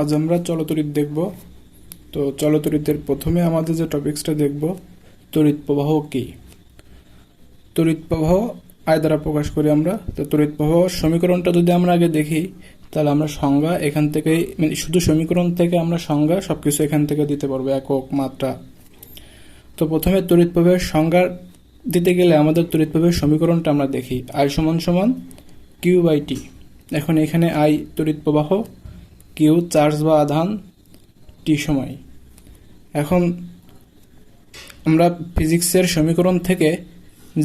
আজ আমরা চলতড়িৎ দেখব। তো চলতড়িতের প্রথমে আমাদের যে টপিকসটা দেখব, তড়িৎ প্রবাহ কি। তড়িৎ প্রবাহ আয় দ্বারা প্রকাশ করি আমরা। তো তড়িৎ প্রবাহ সমীকরণটা যদি আমরা আগে দেখি, তাহলে আমরা সংজ্ঞা এখান থেকেই, মানে শুধু সমীকরণ থেকে আমরা সংজ্ঞা সবকিছু এখান থেকে দিতে পারবো, একক, মাত্রা। তো প্রথমে তড়িৎ প্রবাহের সংজ্ঞা দিতে গেলে আমাদের তড়িৎ প্রবাহের সমীকরণটা আমরা দেখি, আই সমান সমান কিউ বাই টি। এখন এখানে আই তড়িৎ প্রবাহ, কিউ চার্জ বা আধান, টি সময়। এখন আমরা ফিজিক্সের সমীকরণ থেকে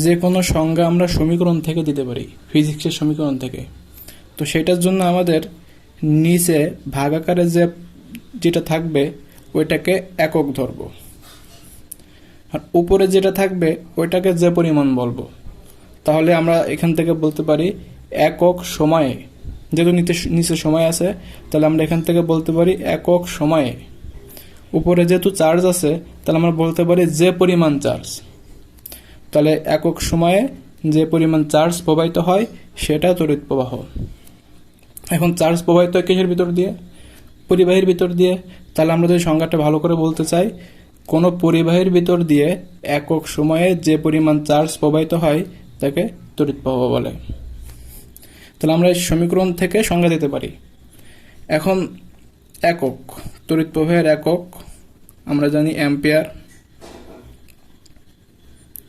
যে কোনো সংজ্ঞা আমরা সমীকরণ থেকে দিতে পারি, ফিজিক্সের সমীকরণ থেকে। তো সেটার জন্য আমাদের নিচে ভাগাকারে যেটা থাকবে ওইটাকে একক ধরব, আর উপরে যেটা থাকবে ওইটাকে যে পরিমাণ বলবো। তাহলে আমরা এখান থেকে বলতে পারি একক সময়ে, যেহেতু নিচে সময় আছে, তাহলে আমরা এখান থেকে বলতে পারি একক সময়ে। উপরে যেহেতু চার্জ আছে, তাহলে আমরা বলতে পারি যে পরিমাণ চার্জ। তাহলে একক সময়ে যে পরিমাণ চার্জ প্রবাহিত হয় সেটা তড়িৎ প্রবাহ। এখন চার্জ প্রবাহিত হয় কিসের ভিতর দিয়ে? পরিবাহীর ভিতর দিয়ে। তাহলে আমরা যদি সংজ্ঞাটা ভালো করে বলতে চাই, কোনো পরিবাহীর ভিতর দিয়ে একক সময়ে যে পরিমাণ চার্জ প্রবাহিত হয় তাকে তড়িৎ প্রবাহ বলে। তাহলে আমরা এই সমীকরণ থেকে সংজ্ঞা দিতে পারি। এখন একক, তড়িৎ প্রবাহের একক আমরা জানি অ্যাম্পিয়ার।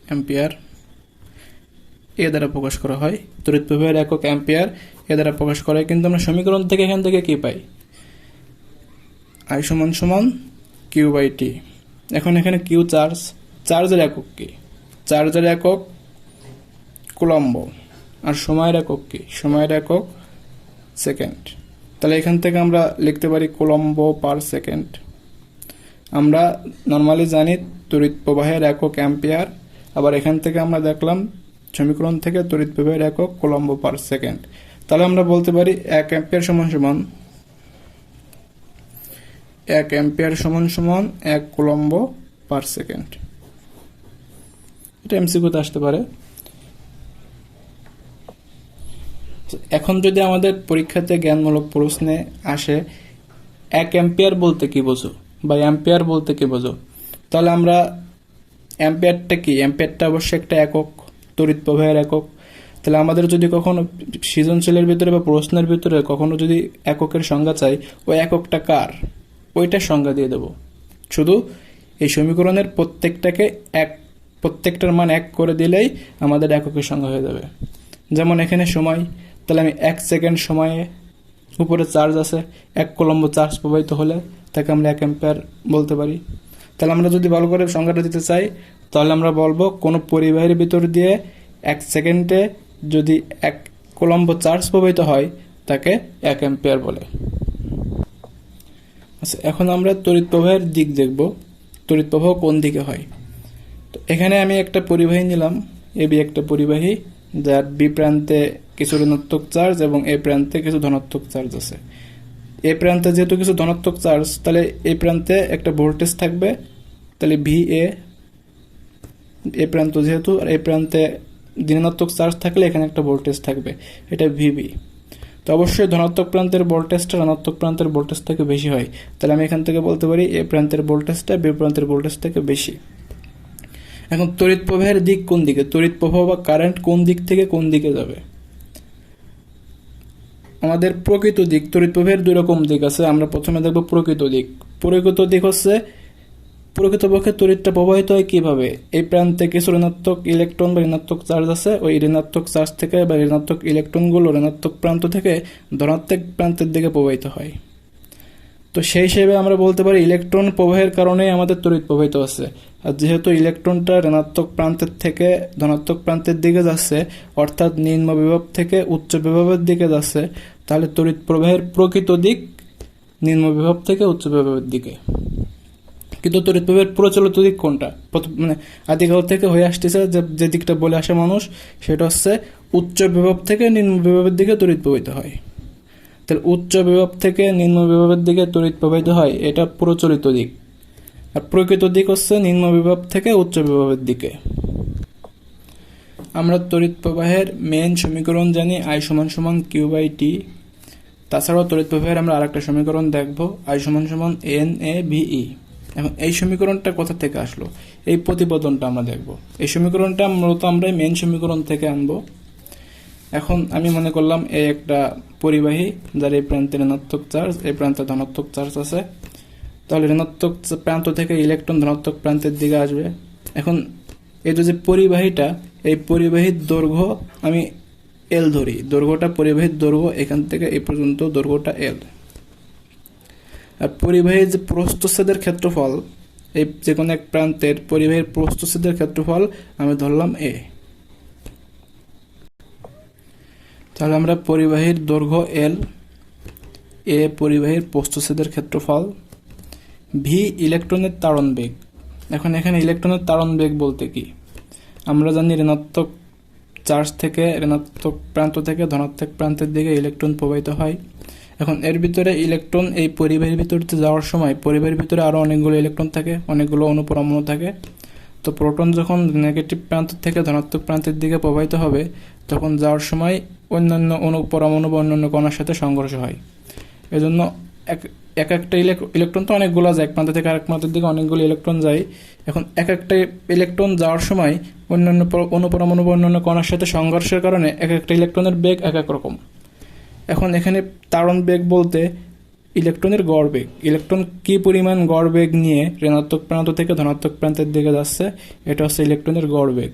অ্যাম্পিয়ার এ দ্বারা প্রকাশ করা হয়। তড়িৎ প্রবাহের একক অ্যাম্পিয়ার এ দ্বারা প্রকাশ করা হয়। কিন্তু আমরা সমীকরণ থেকে এখান থেকে কি পাই? আই সমান সমান কিউ বাই টি। এখন এখানে কিউ চার্জ, চার্জের একক কি? চার্জের একক কুলম্ব। আর সময়ের একক কি? সময়ের একক সেকেন্ড। তাহলে এখান থেকে আমরা লিখতে পারি কুলম্ব পার সেকেন্ড। আমরা নর্মালি জানি তড়িৎ প্রবাহের একক অ্যাম্পিয়ার, আবার এখান থেকে আমরা দেখলাম সমীকরণ থেকে তড়িৎ প্রবাহের একক কুলম্ব পার সেকেন্ড। তাহলে আমরা বলতে পারি 1 অ্যাম্পিয়ার সমান সমান 1 অ্যাম্পিয়ার সমান সমান 1 কুলম্ব পার সেকেন্ড। এটা এমসিকিউতে আসতে পারে। এখন যদি আমাদের পরীক্ষাতে জ্ঞানমূলক প্রশ্নে আসে 1 অ্যাম্পিয়ার বলতে কি বোঝো বা অ্যাম্পিয়ার বলতে কি বোঝো, তাহলে আমরা অ্যাম্পিয়ারটা কি? অ্যাম্পিয়ারটা অবশ্যই একটা একক, তড়িৎ প্রবাহের একক। তাহলে আমাদের যদি কখনো সৃজনশীলের ভিতরে বা প্রশ্নের ভিতরে কখনো যদি এককের সংজ্ঞা চাই, ওই এককটা কার, ওইটার সংজ্ঞা দিয়ে দেব। শুধু এই সমীকরণের প্রত্যেকটার মান 1 করে দিলেই আমাদের এককের সংজ্ঞা হয়ে যাবে। যেমন এখানে সময়, তাহলে আমি 1 সেকেন্ড সময়ে উপরে চার্জ আছে, 1 কুলম্ব চার্জ প্রবাহিত হলে তাকে আমরা 1 অ্যাম্পিয়ার বলতে পারি। তাহলে আমরা যদি ভালো করে সংজ্ঞাটা দিতে চাই, তাহলে আমরা বলবো কোনো পরিবাহীর ভিতর দিয়ে 1 সেকেন্ডে যদি 1 কুলম্ব চার্জ প্রবাহিত হয় তাকে 1 অ্যাম্পিয়ার বলে। আচ্ছা, এখন আমরা তড়িৎ প্রবাহের দিক দেখব, তড়িৎ প্রবাহ কোন দিকে হয়। তো এখানে আমি একটা পরিবাহী নিলাম, এবি একটা পরিবাহী, যার বি প্রান্তে কিছু ঋণাত্মক চার্জ এবং এ প্রান্তে কিছু ধনাত্মক চার্জ আছে। এ প্রান্তে যেহেতু কিছু ধনাত্মক চার্জ, তাহলে এই প্রান্তে একটা ভোল্টেজ থাকবে, তাহলে ভি এ প্রান্ত যেহেতু, আর এই প্রান্তে ঋণাত্মক চার্জ থাকলে এখানে একটা ভোল্টেজ থাকবে, এটা ভিবি। তো অবশ্যই ধনাত্মক প্রান্তের ভোল্টেজটা ঋণাত্মক প্রান্তের ভোল্টেজ থেকে বেশি হয়। তাহলে আমি এখান থেকে বলতে পারি এ প্রান্তের ভোল্টেজটা বি প্রান্তের ভোল্টেজ থেকে বেশি। এখন তড়িৎ প্রবাহের দিক কোন দিকে? তড়িৎ প্রবাহ বা কারেন্ট কোন দিক থেকে কোন দিকে যাবে? আমাদের প্রকৃত দিক, তড়িৎ প্রবাহের 2 রকম দিক আছে। আমরা প্রথমে দেখব প্রকৃত দিক। প্রকৃত দিক হচ্ছে প্রকৃতপক্ষে তড়িৎটা প্রবাহিত হয় কিভাবে? এই প্রান্তে কিছু ঋণাত্মক ইলেকট্রন বা ঋণাত্মক চার্জ আছে, ওই ঋণাত্মক চার্জ থেকে বা ঋণাত্মক ইলেকট্রনগুলো ঋণাত্মক প্রান্ত থেকে ধনাত্মক প্রান্তের দিকে প্রবাহিত হয়। তো সেই হিসেবে আমরা বলতে পারি ইলেকট্রন প্রবাহের কারণেই আমাদের তড়িৎ প্রবাহিত আছে। আর যেহেতু ইলেকট্রনটা ঋণাত্মক প্রান্তের থেকে ধনাত্মক প্রান্তের দিকে যাচ্ছে, অর্থাৎ নিম্ন বিভব থেকে উচ্চ বিভবের দিকে যাচ্ছে, তাহলে তড়িৎ প্রবাহের প্রকৃত দিক নিম্ন বিভব থেকে উচ্চ বিভবের দিকে। কিন্তু তড়িৎ প্রবাহের প্রচলিত দিক কোনটা? মানে আদিকাল থেকে হয়ে আসতেছে যে দিকটা বলে আসে মানুষ, সেটা হচ্ছে উচ্চ বিভব থেকে নিম্ন বিভবের দিকে তড়িৎ প্রবাহিত হয়। তাহলে উচ্চ বিভব থেকে নিম্ন বিভবের দিকে তড়িৎ প্রবাহিত হয়, এটা প্রচলিত দিক। আর প্রকৃত দিক হচ্ছে নিম্ন বিভব থেকে উচ্চ বিভবের দিকে। আমরা তড়িৎ প্রবাহের মেইন সমীকরণ জানি, আই সমান সমান কিউ বাই টি। তাছাড়াও তড়িৎ প্রবাহের আমরা আরেকটা সমীকরণ দেখব, I সমান সমান NAVE। এখন এই সমীকরণটা কোথা থেকে আসলো, এই প্রতিপাদনটা আমরা দেখব। এই সমীকরণটা মূলত আমরা মেন সমীকরণ থেকে আনবো। এখন আমি মনে করলাম এই একটা পরিবাহী, যার এই প্রান্তে ঋণাত্মক চার্জ, এই প্রান্তে ধনাত্মক চার্জ আছে। তাহলে ঋণাত্মক প্রান্ত থেকে ইলেকট্রন ধনাত্মক প্রান্তের দিকে আসবে। এখন এই যে পরিবাহীটা, এই পরিবাহীর দৈর্ঘ্য আমি এল ধরি, দৈর্ঘ্যটা পরিবাহীর দৈর্ঘ্য এখান থেকে এই পর্যন্ত দৈর্ঘ্যটা এল। আর পরিবাহীর যে প্রস্থচ্ছেদের ক্ষেত্রফল, এই যে কোনো এক প্রান্তের পরিবাহীর প্রস্থচ্ছেদের ক্ষেত্রফল আমি ধরলাম এ। তাহলে আমরা পরিবাহীর দৈর্ঘ্য এল, এ পরিবাহীর প্রস্থচ্ছেদের ক্ষেত্রফল, ভি ইলেকট্রনের তাড়ন বেগ। এখন এখানে ইলেকট্রনের তাড়ন বেগ বলতে কি, আমরা জানি ঋণাত্মক চার্জ থেকে, ঋণাত্মক প্রান্ত থেকে ধনাত্মক প্রান্তের দিকে ইলেকট্রন প্রবাহিত হয়। এখন এর ভিতরে ইলেকট্রন এই পরিবাহীর ভিতরে যাওয়ার সময় পরিবাহীর ভিতরে আরও অনেকগুলো ইলেকট্রন থাকে, অনেকগুলো অনুপরমাণু থাকে। তো প্রোটন যখন নেগেটিভ প্রান্ত থেকে ধনাত্মক প্রান্তের দিকে প্রবাহিত হবে, তখন যাওয়ার সময় অন্যান্য অনুপরমাণু বা অন্যান্য কণার সাথে সংঘর্ষ হয়। এজন্য এক একটা ইলেকট্রন তো অনেকগুলো যায়, এক প্রান্ত থেকে আরেক প্রান্তের দিকে অনেকগুলো ইলেকট্রন যায়। এখন এক একটা ইলেকট্রন যাওয়ার সময় অন্যান্য অনুপরমাণু বা অন্যান্য কণার সাথে সংঘর্ষের কারণে এক একটা ইলেকট্রনের বেগ এক এক রকম। এখন এখানে তাড়ন বেগ বলতে ইলেকট্রনের গড় বেগ, ইলেকট্রন কি পরিমাণ গড় বেগ নিয়ে ঋণাত্মক প্রান্ত থেকে ধনাত্মক প্রান্তের দিকে যাচ্ছে, এটা হচ্ছে ইলেকট্রনের গড় বেগ।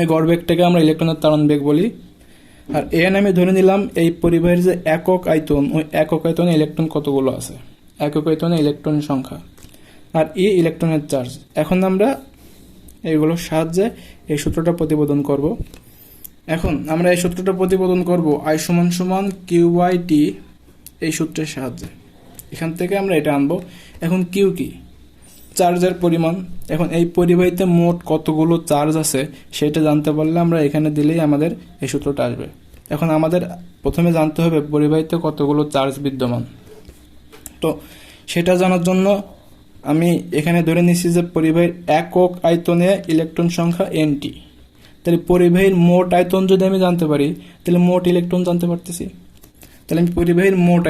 এই গড় বেগটাকে আমরা ইলেকট্রনের তাড়ন বেগ বলি। আর এন আমি ধরে নিলাম এই পরিবাহীর যে একক আয়তন, ওই একক আয়তনে ইলেকট্রন কতগুলো আছে, একক আয়তনে ইলেকট্রনের সংখ্যা, আর ই ইলেকট্রনের চার্জ। এখন আমরা এইগুলোর সাহায্যে এই সূত্রটা প্রতিপাদন করব। এখন আমরা এই সূত্রটা প্রতিপাদন করব I সমান সমান QT এই সূত্রের সাহায্যে। এখান থেকে আমরা এটা আনবো। এখন কিউ কি, চার্জের পরিমাণ। এখন এই পরিবাহীতে মোট কতগুলো চার্জ আছে সেটা জানতে পারলে আমরা এখানে দিলেই আমাদের এই সূত্রটা আসবে। এখন আমাদের প্রথমে জানতে হবে পরিবাহীতে কতগুলো চার্জ বিদ্যমান। তো সেটা জানার জন্য আমি এখানে ধরে নিচ্ছি যে পরিবাহীর একক আয়তনে ইলেকট্রন সংখ্যা NT। তাহলে পরিবাহীর মোট আয়তন যদি আমি জানতে পারি, তাহলে মোট ইলেকট্রন জানতে পারতেছি। তাহলে আমি পরিবাহীর মোট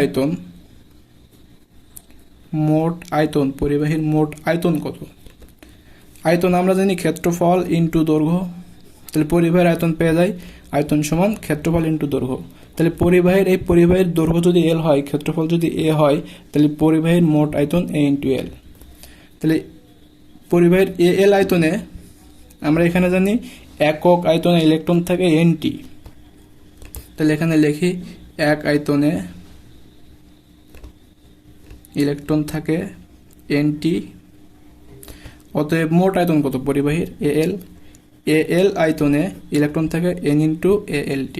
আয়তন, পরিবাহীর মোট আয়তন কত, আয়তন আমরা জানি ক্ষেত্রফল ইন্টু দৈর্ঘ্য। তাহলে পরিবাহীর আয়তন পেয়ে যাই, আয়তন সমান ক্ষেত্রফল ইন্টু দৈর্ঘ্য। তাহলে পরিবাহীর দৈর্ঘ্য যদি এল হয়, ক্ষেত্রফল যদি এ হয়, তাহলে পরিবাহীর মোট আয়তন এ ইন্টু এল। তাহলে পরিবাহীর এল আয়তনে আমরা এখানে জানি একক আয়তনে ইলেকট্রন থাকে NT। তাহলে এখানে লিখি এক আয়তনে ইলেকট্রন থাকে NT। অতএব মোট আয়তন কত পরিবাহীর AL আয়তনে ইলেকট্রন থাকে N ইন্টু ALT।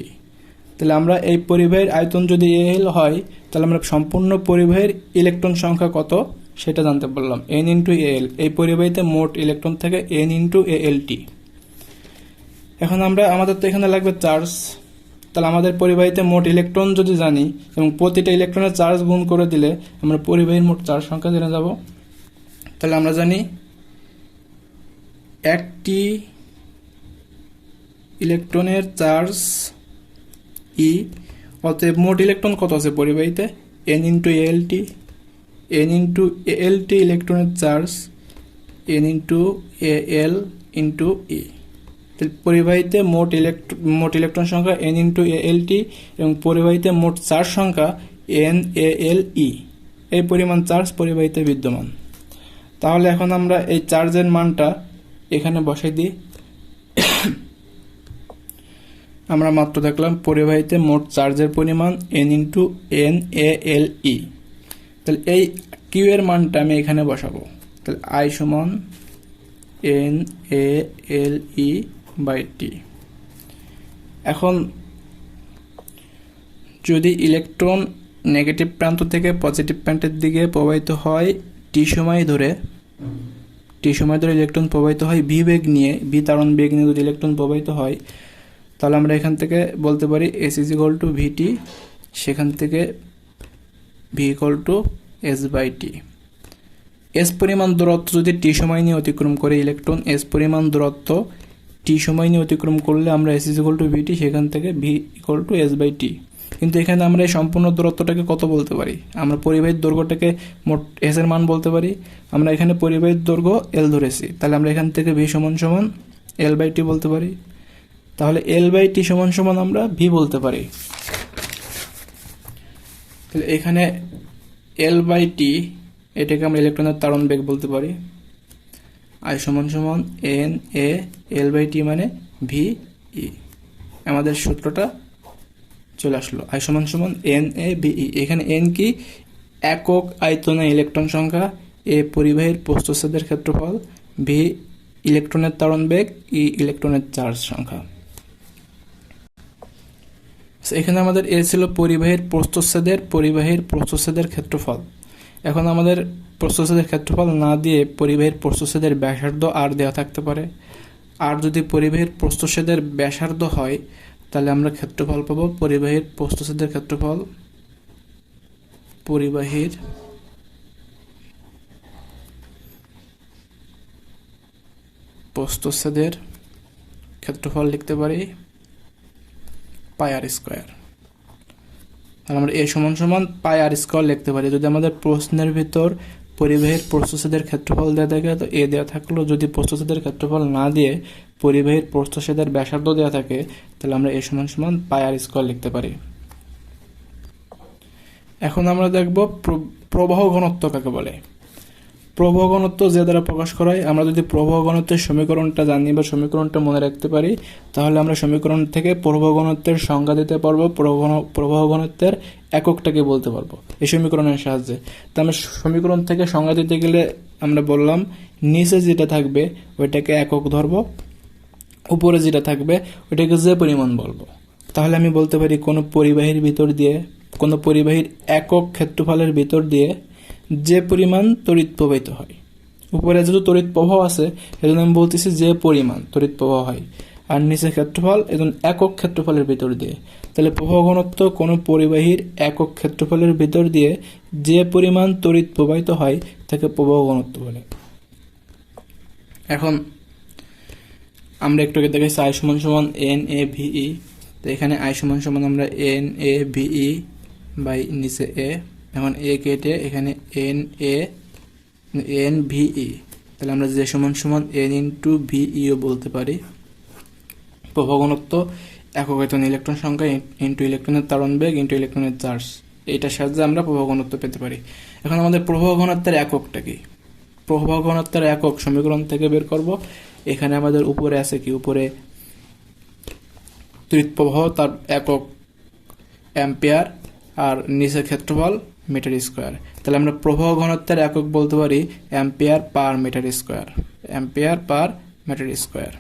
তাহলে আমরা এই পরিবাহীর আয়তন যদি AL হয়, তাহলে আমরা সম্পূর্ণ পরিবাহীর ইলেকট্রন সংখ্যা কত সেটা জানতে পারলাম, N ইন্টু AL। এই পরিবাহীতে মোট ইলেকট্রন থাকে N ইন্টু ALT। এখন আমাদের তো এখানে লাগবে চার্জ। তাহলে আমাদের পরিবাহীতে মোট ইলেকট্রন যদি জানি এবং প্রতিটা ইলেকট্রনের চার্জ গুণ করে দিলে আমরা পরিবাহীর মোট চার্জ সংখ্যা জেনে যাব। তাহলে আমরা জানি একটি ইলেকট্রনের চার্জ ই, অতএব মোট ইলেকট্রন কত আছে পরিবাহীতে N into ALT। N into ALT ইলেকট্রনের charge N into AL into E। পরিবাহীতে মোট ইলেকট্রন সংখ্যা N ইন্টু ALT এবং পরিবাহীতে মোট চার্জ সংখ্যা NALE। এই পরিমাণ চার্জ পরিবাহীতে বিদ্যমান। তাহলে এখন আমরা এই চার্জের মানটা এখানে বসাই দিই। আমরা মাত্র দেখলাম পরিবাহীতে মোট চার্জের পরিমাণ N ইন্টু NALE। তাহলে এই কিউ এর মানটা আমি এখানে বসাবো। তাহলে I সমান NALE/T। এখন যদি ইলেকট্রন নেগেটিভ প্রান্ত থেকে পজিটিভ প্রান্তের দিকে প্রবাহিত হয় টি সময় ধরে ইলেকট্রন প্রবাহিত হয় ভি বেগ নিয়ে, ভি তাড়ন বেগ নিয়ে যদি ইলেকট্রন প্রবাহিত হয়, তাহলে আমরা এখান থেকে বলতে পারি S = VT, সেখান থেকে V = S/T। S পরিমাণ দূরত্ব যদি টি সময় নিয়ে অতিক্রম করে ইলেকট্রন, S পরিমাণ দূরত্ব টি সময় নিয়ে অতিক্রম করলে আমরা S = VT, সেখান থেকে V = S/T। কিন্তু এখানে আমরা এই সম্পূর্ণ দূরত্বটাকে কত বলতে পারি? আমরা পরিবাহীর দৈর্ঘ্যটাকে মোট এস এর মান বলতে পারি। আমরা এখানে পরিবাহীর দৈর্ঘ্য এল ধরেছি, তাহলে আমরা এখান থেকে ভি সমান সমান এল বাই টি বলতে পারি। তাহলে এল বাই টি সমান সমান আমরা ভি বলতে পারি। তাহলে এখানে এল বাই টি এটাকে আমরা ইলেকট্রনের তাড়ন বেগ বলতে পারি। আই সমান সমান N A L by T মানে ভি ই। আমাদের সূত্রটা চলে আসলো, আই সমান সমান এন এ ভি ই। এখানে এন কি? একক আয়তনে ইলেকট্রন সংখ্যা, এ পরিবাহীর প্রস্থচ্ছেদের ক্ষেত্রফল, ভি ইলেকট্রনের তাড়ন বেগ, ই ইলেকট্রনের চার্জ সংখ্যা। এখানে আমাদের এ ছিল পরিবাহীর প্রস্থচ্ছেদের ক্ষেত্রফল। এখন আমাদের প্রস্থচ্ছেদের ক্ষেত্রফল না দিয়ে পরিবাহীর প্রস্থচ্ছেদের ব্যাসার্ধ আর দেওয়া থাকতে পারে। আর যদি পরিবাহীর প্রস্থচ্ছেদের ব্যাসার্ধ হয় তাহলে আমরা ক্ষেত্রফল পাবো পরিবাহীর প্রস্থচ্ছেদের ক্ষেত্রফল, পরিবাহীর প্রস্থচ্ছেদের ক্ষেত্রফল লিখতে পারি পাই আর স্কোয়ার। তাহলে আমরা এ সমান সমান পাই আর স্কোয়ার লিখতে পারি। যদি আমাদের প্রশ্নের ভিতর পরিবাহীর প্রস্থচ্ছেদের ক্ষেত্রফল দেওয়া থাকে তো এ দেওয়া থাকলো, যদি প্রস্থচ্ছেদের ক্ষেত্রফল না দিয়ে পরিবাহীর প্রস্থচ্ছেদের ব্যাসার্ধ দেওয়া থাকে তাহলে আমরা এ সমান সমান পাই আর স্কোয়ার লিখতে পারি। এখন আমরা দেখব প্রবাহ ঘনত্ব কাকে বলে। প্রবাহ ঘনত্ব যে দ্বারা প্রকাশ করা হয়, আমরা যদি প্রবাহ ঘনত্বের সমীকরণটা জানি বা সমীকরণটা মনে রাখতে পারি তাহলে আমরা সমীকরণ থেকে প্রবাহ ঘনত্বের সংজ্ঞা দিতে পারবো, প্রবাহ ঘনত্বের এককটাকে বলতে পারবো এই সমীকরণের সাহায্যে। তো আমরা সমীকরণ থেকে সংজ্ঞা দিতে গেলে আমরা বললাম নিচে যেটা থাকবে ওইটাকে একক ধরবো, উপরে যেটা থাকবে ওইটাকে যে পরিমাণ বলবো। তাহলে আমি বলতে পারি কোনো পরিবাহীর ভিতর দিয়ে, কোনো পরিবাহীর একক ক্ষেত্রফলের ভিতর দিয়ে যে পরিমাণ তড়িৎ প্রবাহিত হয়, উপরে যেহেতু তড়িৎ প্রবাহ আছে এজন্য আমি বলতেছি যে পরিমাণ তড়িৎ প্রবাহ হয়, আর নিচে ক্ষেত্রফল এজন্য একক ক্ষেত্রফলের ভিতর দিয়ে। তাহলে প্রবাহ ঘনত্ব কোনো পরিবাহীর একক ক্ষেত্রফলের ভিতর দিয়ে যে পরিমাণ তড়িৎ প্রবাহিত হয় তাকে প্রবাহ ঘনত্ব বলে। এখন আমরা একটু দেখাচ্ছি আই সমান সমান এন এ ভি ই। তো এখানে আই সমান সমান আমরা n a v e by নিচে এ, এখন এ কেটে এখানে এন ভি ই, তাহলে আমরা যে সমান সমান এন ইন্টু ভি ইও বলতে পারি। প্রবাহ ঘনত্ব একক আয়তন ইলেকট্রন সংখ্যা ইন্টু ইলেকট্রনের তাড়ন বেগ ইন্টু ইলেকট্রনের চার্জ, এইটার সাহায্যে আমরা প্রবাহ ঘনত্ব পেতে পারি। এখন আমাদের প্রবাহ ঘনত্বের এককটা কি? প্রবাহ ঘনত্বের একক সমীকরণ থেকে বের করব। এখানে আমাদের উপরে আছে কি? উপরে তড়িৎ প্রবাহ তার একক অ্যাম্পিয়ার আর নিচে ক্ষেত্রফল মিটার স্কোয়ার। তাহলে আমরা প্রবাহ ঘনত্বের একক বলতে পারি ampere per metre square, ampere per metre square.